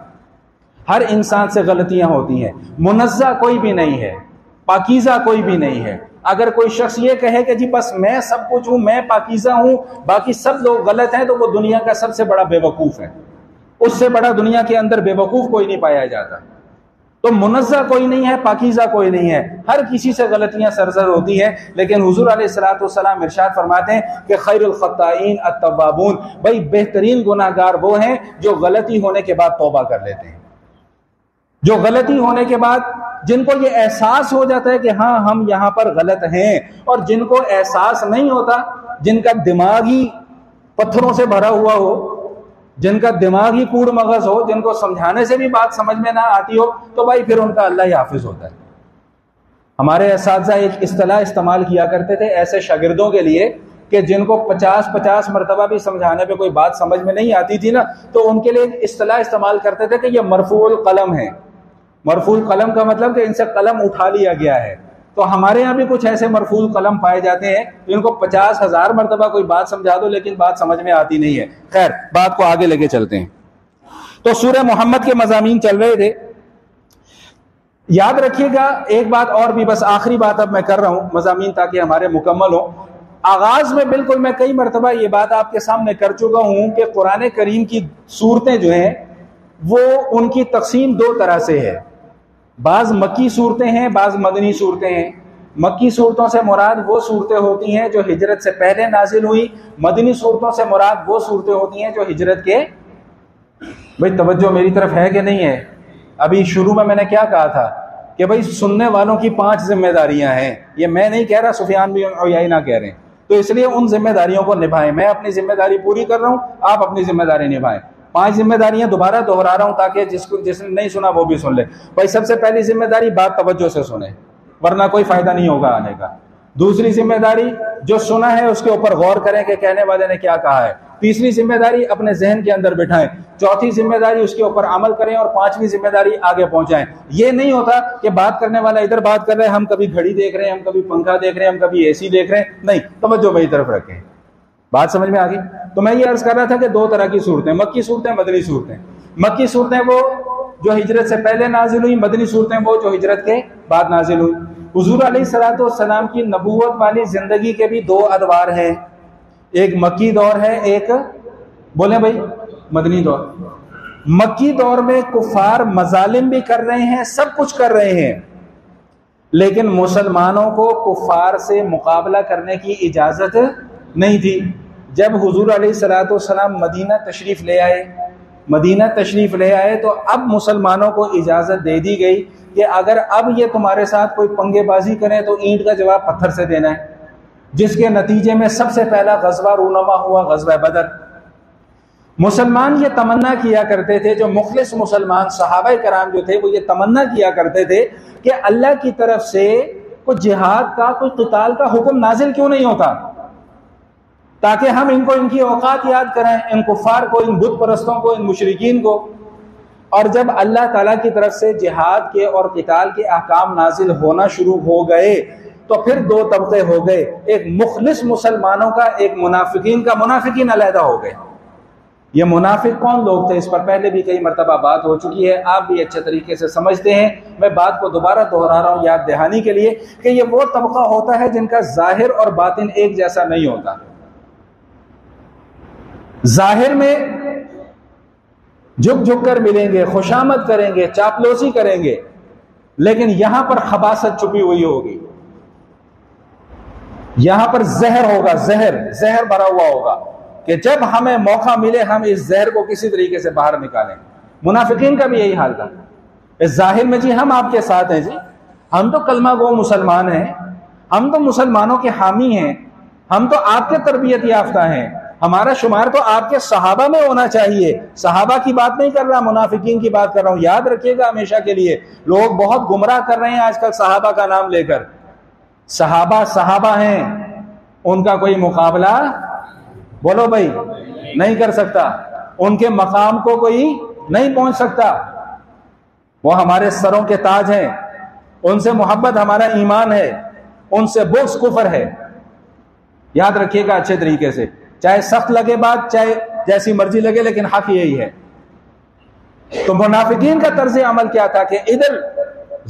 ہر انسان سے غلطیاں ہوتی ہیں، منزہ کوئی بھی نہیں ہے، پاکیزہ کوئی بھی نہیں ہے۔ اگر کوئی شخص یہ کہے کہ جی بس میں سب کچھ ہوں، میں پاکیزہ ہوں، باقی سب لوگ غلط ہیں، تو وہ دنیا کا سب سے بڑا بے وقوف ہے۔ اس سے بڑا دنیا کے اندر بے وقوف کوئی نہیں پایا جاتا۔ تو منزہ کوئی نہیں ہے، پاکیزہ کوئی نہیں ہے، ہر کسی سے غلطیاں سرزد ہوتی ہیں، لیکن حضور علیہ الصلوۃ والسلام ارشاد فرماتے ہیں کہ خیر الخطائین التوابون، بھائی بہترین گناہگار وہ ہیں جو غلطی ہونے کے بعد توبہ کر لیتے ہیں، جو غلطی ہونے کے بعد جن کو یہ احساس ہو جاتا ہے کہ ہاں ہم یہاں پر غلط ہیں، اور جن کو احساس نہیں ہوتا، جن کا دماغ ہی پتھروں سے بھرا ہوا ہو، جن کا دماغ ہی کوڑ مغز ہو، جن کو سمجھانے سے بھی بات سمجھ میں نہ آتی ہو، تو بھائی پھر ان کا اللہ ہی حافظ ہوتا ہے۔ ہمارے اساتذہ ایک اصطلاح استعمال کیا کرتے تھے ایسے شاگردوں کے لیے کہ جن کو 50 مرتبہ بھی سمجھانے پہ کوئی بات سمجھ میں نہیں آتی تھی نا، تو ان کے لیے ایک اصطلاح استعمال کرتے تھے کہ یہ مرفوع القلم ہے۔ مرفوع القلم کا مطلب کہ ان سے قلم اٹھا لیا گیا ہے۔ تو ہمارے ہاں بھی کچھ ایسے مرفوع القلم پائے جاتے ہیں جن کو 50,000 مرتبہ کوئی بات سمجھا دو لیکن بات سمجھ میں آتی نہیں ہے۔ خیر، بات کو آگے لے کے چلتے ہیں۔ تو سورہ محمد کے مضامین چل رہے تھے۔ یاد رکھیے گا ایک بات اور بھی، بس آخری بات اب میں کر رہا ہوں مضامین تاکہ ہمارے مکمل ہوں۔ آغاز میں بالکل میں کئی مرتبہ یہ بات آپ کے سامنے کر چکا ہوں کہ قرآن کریم کی صورتیں جو ہیں وہ ان کی تقسیم دو طرح سے ہے، بعض مکی صورتیں ہیں، بعض مدنی صورتیں ہیں۔ مکی صورتوں سے مراد وہ صورتیں ہوتی ہیں جو ہجرت سے پہلے نازل ہوئی، مدنی صورتوں سے مراد وہ صورتیں ہوتی ہیں جو ہجرت کے، بھئی توجہ میری طرف ہے کہ نہیں ہے؟ ابھی شروع میں نے کیا کہا تھا کہ بھئی سننے والوں کی 5 ذمہ داریاں ہیں، یہ میں نہیں کہہ رہا، سفیان بن عیینہ کہہ رہے ہیں، تو اس لیے ان ذمہ داریوں کو نبھائیں۔ میں اپنی ذمہ داری پوری کر رہا ہوں، آپ اپنی ذمہ داری نبھائیں۔ 5 ذمہ داریاں دوبارہ دہرا رہا ہوں تاکہ جس نے نہیں سنا وہ بھی سن لے۔ بھائی سب سے پہلی ذمہ داری بات توجہ سے سنیں، ورنہ کوئی فائدہ نہیں ہوگا آنے کا۔ دوسری ذمہ داری جو سنا ہے اس کے اوپر غور کریں کہ کہنے والے نے کیا کہا ہے. تیسری ذمہ داری اپنے ذہن کے اندر بٹھائیں. چوتھی ذمہ داری اس کے اوپر عمل کریں. اور پانچویں ذمہ داری آگے پہنچائیں. یہ نہیں ہوتا کہ بات کرنے والا ادھر بات کر رہے ہیں, ہم کبھی گھڑی دیکھ رہے ہیں, ہم کبھی پنکھا دیکھ رہے ہیں, ہم کبھی اے سی دیکھ رہے ہیں. نہیں, توجہ میری طرف رکھیں. بات سمجھ میں آ گئی؟ تو میں یہ عرض کر رہا تھا کہ دو طرح کی صورتیں, مکی صورتیں, مدنی صورتیں. مکی صورتیں وہ جو ہجرت سے پہلے نازل ہوئی, مدنی صورتیں وہ جو ہجرت کے بعد نازل ہوئی. حضور علیہ الصلوۃ والسلام کی نبوت والی زندگی کے بھی دو ادوار ہیں, ایک مکی دور ہے, ایک بولیں بھائی مدنی دور. مکی دور میں کفار مظالم بھی کر رہے ہیں, سب کچھ کر رہے ہیں, لیکن مسلمانوں کو کفار سے مقابلہ کرنے کی اجازت نہیں تھی. جب حضور علیہ الصلوۃ والسلام مدینہ تشریف لے آئے تو اب مسلمانوں کو اجازت دے دی گئی کہ اگر اب یہ تمہارے ساتھ کوئی پنگے بازی کریں تو اینٹ کا جواب پتھر سے دینا ہے. جس کے نتیجے میں سب سے پہلا غزوہ رونما ہوا, غزوہ بدر. مسلمان یہ تمنا کیا کرتے تھے, جو مخلص مسلمان صحابہ کرام جو تھے وہ یہ تمنا کیا کرتے تھے کہ اللہ کی طرف سے کوئی جہاد کا, کوئی قتال کا حکم نازل کیوں نہیں ہوتا, تاکہ ہم ان کو ان کی اوقات یاد کریں, ان کفار کو, ان بت پرستوں کو, ان مشرکین کو. اور جب اللہ تعالیٰ کی طرف سے جہاد کے اور قتال کے احکام نازل ہونا شروع ہو گئے تو پھر دو طبقے ہو گئے, ایک مخلص مسلمانوں کا, ایک منافقین کا. منافقین علیحدہ ہو گئے. یہ منافق کون لوگ تھے اس پر پہلے بھی کئی مرتبہ بات ہو چکی ہے, آپ بھی اچھے طریقے سے سمجھتے ہیں. میں بات کو دوبارہ دہرا رہا ہوں یاد دہانی کے لیے کہ یہ وہ طبقہ ہوتا ہے جن کا ظاہر اور باطن ایک جیسا نہیں ہوتا. ظاہر میں جھک جھک کر ملیں گے, خوشامد کریں گے, چاپلوسی کریں گے, لیکن یہاں پر خباثت چھپی ہوئی ہوگی, یہاں پر زہر ہوگا, زہر بھرا ہوا ہوگا کہ جب ہمیں موقع ملے ہم اس زہر کو کسی طریقے سے باہر نکالیں. منافقین کا بھی یہی حال تھا. اس ظاہر میں جی ہم آپ کے ساتھ ہیں, جی ہم تو کلمہ گو مسلمان ہیں, ہم تو مسلمانوں کے حامی ہیں, ہم تو آپ کے تربیت یافتہ ہیں, ہمارا شمار تو آپ کے صحابہ میں ہونا چاہیے. صحابہ کی بات نہیں کر رہا, منافقین کی بات کر رہا ہوں. یاد رکھیے گا ہمیشہ کے لیے, لوگ بہت گمراہ کر رہے ہیں آج کل صحابہ کا نام لے کر. صحابہ ہیں, ان کا کوئی مقابلہ بولو بھائی نہیں کر سکتا, ان کے مقام کو کوئی نہیں پہنچ سکتا. وہ ہمارے سروں کے تاج ہیں, ان سے محبت ہمارا ایمان ہے, ان سے بغض کفر ہے. یاد رکھیے گا اچھے طریقے سے, چاہے سخت لگے بات, چاہے جیسی مرضی لگے, لیکن حق یہی ہے. تو منافقین کا طرز عمل کیا تھا کہ ادھر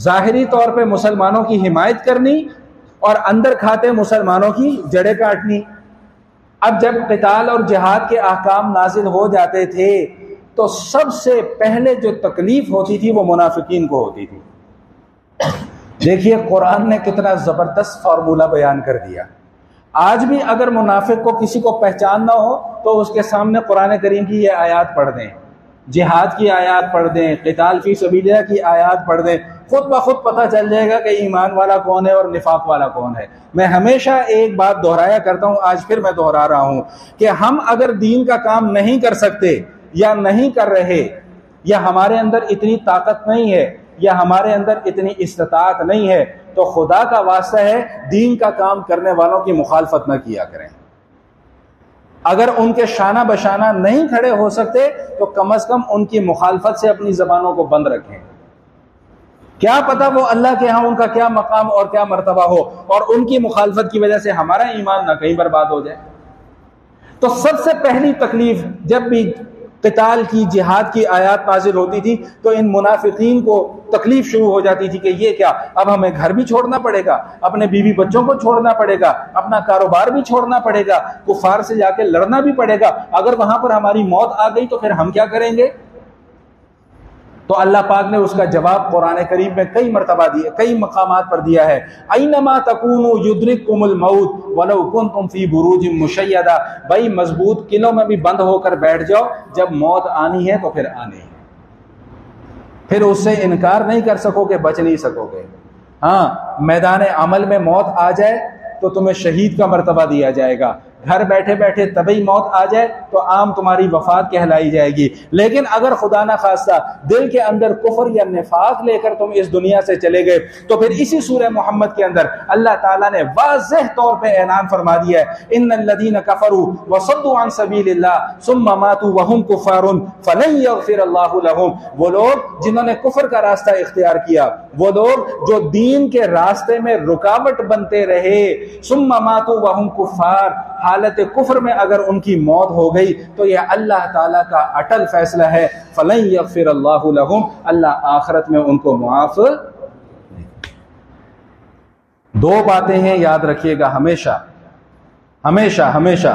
ظاہری طور پہ مسلمانوں کی حمایت کرنی اور اندر کھاتے مسلمانوں کی جڑیں کاٹنی. اب جب قتال اور جہاد کے احکام نازل ہو جاتے تھے تو سب سے پہلے جو تکلیف ہوتی تھی وہ منافقین کو ہوتی تھی. دیکھیے قرآن نے کتنا زبردست فارمولہ بیان کر دیا. آج بھی اگر منافق کو کسی کو پہچاننا ہو تو اس کے سامنے قرآن کریم کی یہ آیات پڑھ دیں, جہاد کی آیات پڑھ دیں, قتال فی سبیل اللہ کی آیات پڑھ دیں, خود بخود پتہ چل جائے گا کہ ایمان والا کون ہے اور نفاق والا کون ہے. میں ہمیشہ ایک بات دہرایا کرتا ہوں, آج پھر میں دہرا رہا ہوں کہ ہم اگر دین کا کام نہیں کر سکتے یا نہیں کر رہے, یا ہمارے اندر اتنی طاقت نہیں ہے, یا ہمارے اندر اتنی استطاعت نہیں ہے, تو خدا کا واسطہ ہے دین کا کام کرنے والوں کی مخالفت نہ کیا کریں. اگر ان کے شانہ بشانہ نہیں کھڑے ہو سکتے تو کم از کم ان کی مخالفت سے اپنی زبانوں کو بند رکھیں. کیا پتا وہ اللہ کے ہاں ان کا کیا مقام اور کیا مرتبہ ہو, اور ان کی مخالفت کی وجہ سے ہمارا ایمان نہ کہیں برباد ہو جائے. تو سب سے پہلی تکلیف جب بھی قتال کی, جہاد کی آیات نازل ہوتی تھی تو ان منافقین کو تکلیف شروع ہو جاتی تھی کہ یہ کیا, اب ہمیں گھر بھی چھوڑنا پڑے گا, اپنے بیوی بچوں کو چھوڑنا پڑے گا, اپنا کاروبار بھی چھوڑنا پڑے گا, کفار سے جا کے لڑنا بھی پڑے گا. اگر وہاں پر ہماری موت آ گئی تو پھر ہم کیا کریں گے؟ تو اللہ پاک نے اس کا جواب قرآن کریم میں کئی مرتبہ دیا, کئی مقامات پر دیا ہے. اینما تکونوا یدرککم الموت ولو کنتم فی بروج مشیدہ. بھائی مضبوط قلعوں میں بھی بند ہو کر بیٹھ جاؤ, جب موت آنی ہے تو پھر آنی ہے, پھر اس سے انکار نہیں کر سکو گے, بچ نہیں سکو گے. ہاں میدان عمل میں موت آ جائے تو تمہیں شہید کا مرتبہ دیا جائے گا, گھر بیٹھے بیٹھے طبی موت آ جائے تو عام تمہاری وفات کہلائی جائے گی، لیکن اگر خدا نہ خواستہ دل کے اندر کفر یا نفاق لے کر تم اس دنیا سے چلے گئے تو پھر اسی سورہ محمد کے اندر اللہ تعالیٰ نے واضح طور پہ اعلان فرما دیا ہے، ان الذین کفروا وصدوا عن سبیل اللہ ثم ماتوا وهم کفار فلن یغفر اللہ لهم، وہ لوگ جنہوں نے کفر کا راستہ اختیار کیا، وہ لوگ جو دین کے راستے میں رکاوٹ بنتے رہے، ثم ماتوا وهم کفار، حالت کفر میں اگر ان کی موت ہو گئی تو یہ اللہ تعالیٰ کا اٹل فیصلہ ہے، فلن یغفر اللہ لهم، اللہ آخرت میں ان کو معاف۔ دو باتیں ہیں یاد رکھیے گا ہمیشہ ہمیشہ ہمیشہ،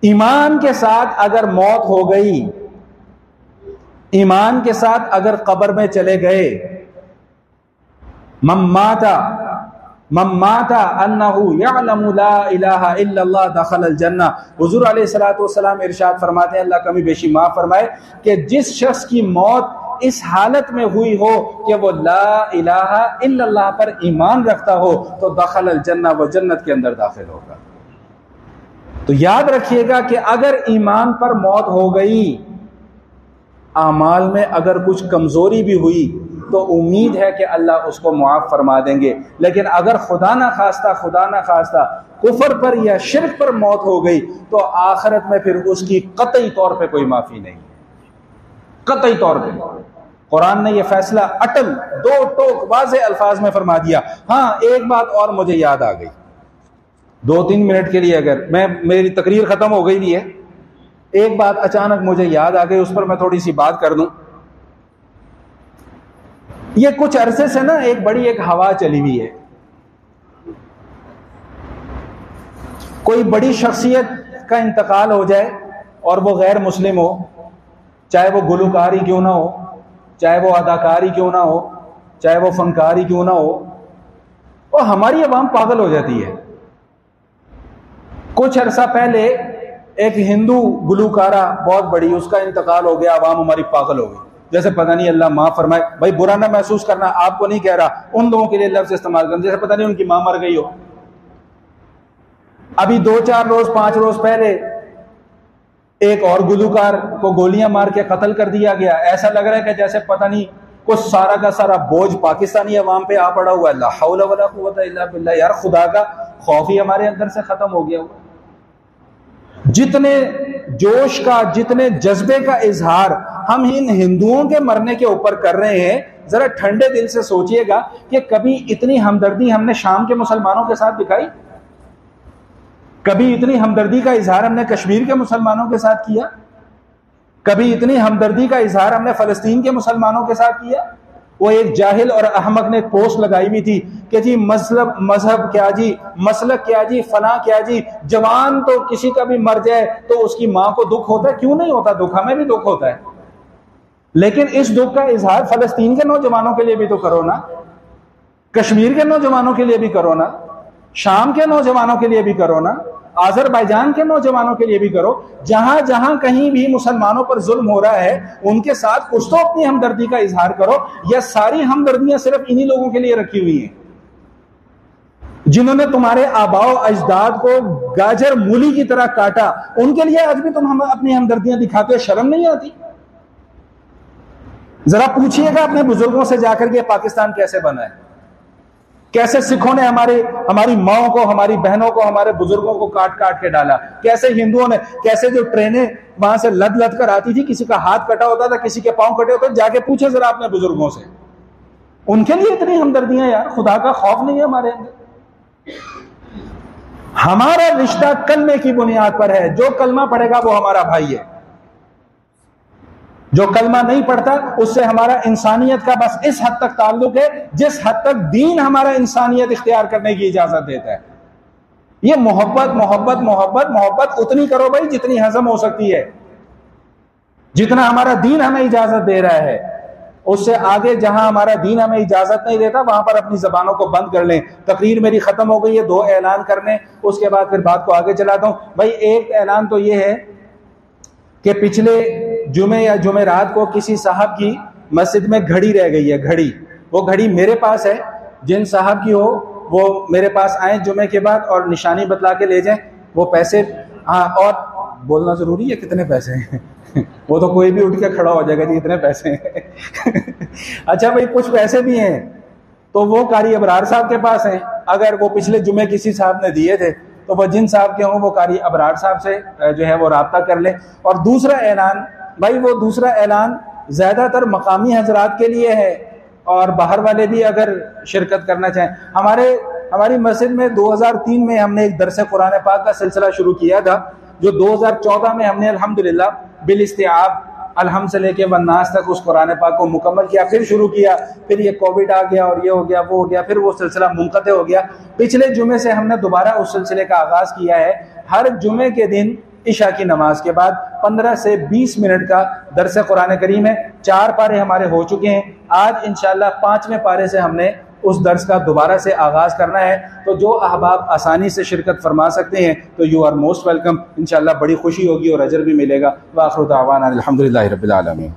ایمان کے ساتھ اگر موت ہو گئی، ایمان کے ساتھ اگر قبر میں چلے گئے، من مات انہ یعلم لا الہ الا اللہ دخل الجنہ، حضور علیہ الصلوۃ والسلام ارشاد فرماتے ہیں، اللہ کمی بیشی معاف فرمائے، کہ جس شخص کی موت اس حالت میں ہوئی ہو کہ وہ لا الہ الا اللہ پر ایمان رکھتا ہو تو دخل الجنہ، وہ جنت کے اندر داخل ہوگا۔ تو یاد رکھیے گا کہ اگر ایمان پر موت ہو گئی، اعمال میں اگر کچھ کمزوری بھی ہوئی تو امید ہے کہ اللہ اس کو معاف فرما دیں گے، لیکن اگر خدا نہ خواستہ کفر پر یا شرک پر موت ہو گئی تو آخرت میں پھر اس کی قطعی طور پہ کوئی معافی نہیں، قطعی طور پہ۔ قرآن نے یہ فیصلہ اٹل دو ٹوک واضح الفاظ میں فرما دیا۔ ہاں ایک بات اور مجھے یاد آ گئی، 2-3 منٹ کے لیے، اگر میری تقریر ختم ہو گئی بھی ہے، ایک بات اچانک مجھے یاد آ گئی، اس پر میں تھوڑی سی بات کر دوں۔ یہ کچھ عرصے سے نا ایک بڑی ہوا چلی ہوئی ہے، کوئی بڑی شخصیت کا انتقال ہو جائے اور وہ غیر مسلم ہو، چاہے وہ گلوکار ہی کیوں نہ ہو، چاہے وہ اداکار ہی کیوں نہ ہو، چاہے وہ فنکار ہی کیوں نہ ہو، اور ہماری عوام پاگل ہو جاتی ہے۔ کچھ عرصہ پہلے ایک ہندو گلوکارہ بہت بڑی، اس کا انتقال ہو گیا، عوام ہماری پاگل ہو گئی، جیسے پتہ نہیں، اللہ معاف فرمائے، بھائی برا نہ محسوس کرنا، آپ کو نہیں کہہ رہا، ان لوگوں کے لیے لفظ استعمال کرنا، جیسے پتہ نہیں ان کی ماں مر گئی ہو۔ ابھی 2-4 روز 5 روز پہلے ایک اور گلوکار کو گولیاں مار کے قتل کر دیا گیا، ایسا لگ رہا ہے کہ جیسے پتہ نہیں کچھ سارا کا سارا بوجھ پاکستانی عوام پہ آ پڑا ہوا ہے۔ لا حول ولا قوت الا باللہ، یار خدا کا خوف ہی ہمارے اندر سے ختم ہو گیا ہوا۔ جتنے جوش کا، جتنے جذبے کا اظہار ہم ان ہندوؤں کے مرنے کے اوپر کر رہے ہیں، ذرا ٹھنڈے دل سے سوچئے گا کہ کبھی اتنی ہمدردی ہم نے شام کے مسلمانوں کے ساتھ دکھائی؟ کبھی اتنی ہمدردی کا اظہار ہم نے کشمیر کے مسلمانوں کے ساتھ کیا؟ کبھی اتنی ہمدردی کا اظہار ہم نے فلسطین کے مسلمانوں کے ساتھ کیا؟ وہ ایک جاہل اور احمق نے ایک پوسٹ لگائی ہوئی تھی کہ جی مذہب کیا جی، مسلک کیا جی، فلاں کیا جی، جوان تو کسی کا بھی مر جائے تو اس کی ماں کو دکھ ہوتا ہے، کیوں نہیں ہوتا دکھ، ہمیں بھی دکھ ہوتا ہے، لیکن اس دکھ کا اظہار فلسطین کے نوجوانوں کے لیے بھی تو کرو نا، کشمیر کے نوجوانوں کے لیے بھی کرو نا، شام کے نوجوانوں کے لیے بھی کرو نا، آذربائیجان کے نوجوانوں کے لیے بھی کرو۔ جہاں جہاں کہیں بھی مسلمانوں پر ظلم ہو رہا ہے ان کے ساتھ کچھ تو اپنی ہمدردی کا اظہار کرو، یا ساری ہمدردیاں صرف انہی لوگوں کے لیے رکھی ہوئی ہیں جنہوں نے تمہارے آباء و اجداد کو گاجر مولی کی طرح کاٹا، ان کے لیے آج بھی تم اپنی ہمدردیاں دکھاتے ہو، شرم نہیں آتی؟ ذرا پوچھئے گا اپنے بزرگوں سے جا کر کے پاکستان کیسے بنا ہے، کیسے سکھوں نے ہماری ماؤں کو، ہماری بہنوں کو، ہمارے بزرگوں کو کاٹ کاٹ کے ڈالا، کیسے ہندوؤں نے، کیسے جو ٹرینیں وہاں سے لد لد کر آتی تھی، کسی کا ہاتھ کٹا ہوتا تھا، کسی کے پاؤں کٹے ہوتے، جا کے پوچھے ذرا اپنے بزرگوں سے، ان کے لیے اتنی ہمدردیاں، یار خدا کا خوف نہیں ہے ہمارے اندر؟ ہمارا رشتہ کلمے کی بنیاد پر ہے، جو کلمہ پڑھے گا وہ ہمارا بھائی ہے، جو کلمہ نہیں پڑھتا اس سے ہمارا انسانیت کا بس اس حد تک تعلق ہے جس حد تک دین ہمارا انسانیت اختیار کرنے کی اجازت دیتا ہے۔ یہ محبت محبت محبت محبت اتنی کرو بھائی جتنی ہضم ہو سکتی ہے، جتنا ہمارا دین ہمیں اجازت دے رہا ہے، اس سے آگے جہاں ہمارا دین ہمیں اجازت نہیں دیتا وہاں پر اپنی زبانوں کو بند کر لیں۔ تقریر میری ختم ہو گئی ہے، 2 اعلان کرنے، اس کے بعد پھر بات کو آگے چلاتا ہوں۔ بھائی ایک اعلان تو یہ ہے کہ پچھلے جمعے یا جمعرات کو کسی صاحب کی مسجد میں گھڑی رہ گئی ہے، گھڑی، وہ گھڑی میرے پاس ہے، جن صاحب کی ہو وہ میرے پاس آئیں جمعے کے بعد اور نشانی بتلا کے لے جائیں۔ وہ پیسے، ہاں اور بولنا ضروری ہے کتنے پیسے ہیں وہ تو کوئی بھی اٹھ کے کھڑا ہو جائے گا جی اتنے پیسے ہیں اچھا بھائی کچھ پیسے بھی ہیں تو وہ قاری ابرار صاحب کے پاس ہیں، اگر وہ پچھلے جمعے کسی صاحب نے دیے تھے تو وہ جن صاحب کے ہوں وہ قاری ابرار صاحب سے جو ہے وہ رابطہ کر لیں۔ اور دوسرا اعلان بھائی، وہ دوسرا اعلان زیادہ تر مقامی حضرات کے لیے ہے، اور باہر والے بھی اگر شرکت کرنا چاہیں، ہماری مسجد میں 2003 میں ہم نے ایک درس قرآن پاک کا سلسلہ شروع کیا تھا، جو 2014 میں ہم نے الحمدللہ بالاستیعاب الحمد سے لے کے والناس تک اس قرآن پاک کو مکمل کیا، پھر شروع کیا، پھر یہ کووڈ آ گیا اور یہ ہو گیا وہ ہو گیا، پھر وہ سلسلہ منقطع ہو گیا۔ پچھلے جمعے سے ہم نے دوبارہ اس سلسلے کا آغاز کیا ہے۔ ہر جمعے کے دن عشاء کی نماز کے بعد 15 سے 20 منٹ کا درس قرآن کریم ہے۔ 4 پارے ہمارے ہو چکے ہیں، آج انشاءاللہ 5ویں پارے سے ہم نے اس درس کا دوبارہ سے آغاز کرنا ہے۔ تو جو احباب آسانی سے شرکت فرما سکتے ہیں تو یو آر موسٹ ویلکم، انشاءاللہ بڑی خوشی ہوگی اور اجر بھی ملے گا۔ وآخر دعوانا الحمدللہ رب العالمین۔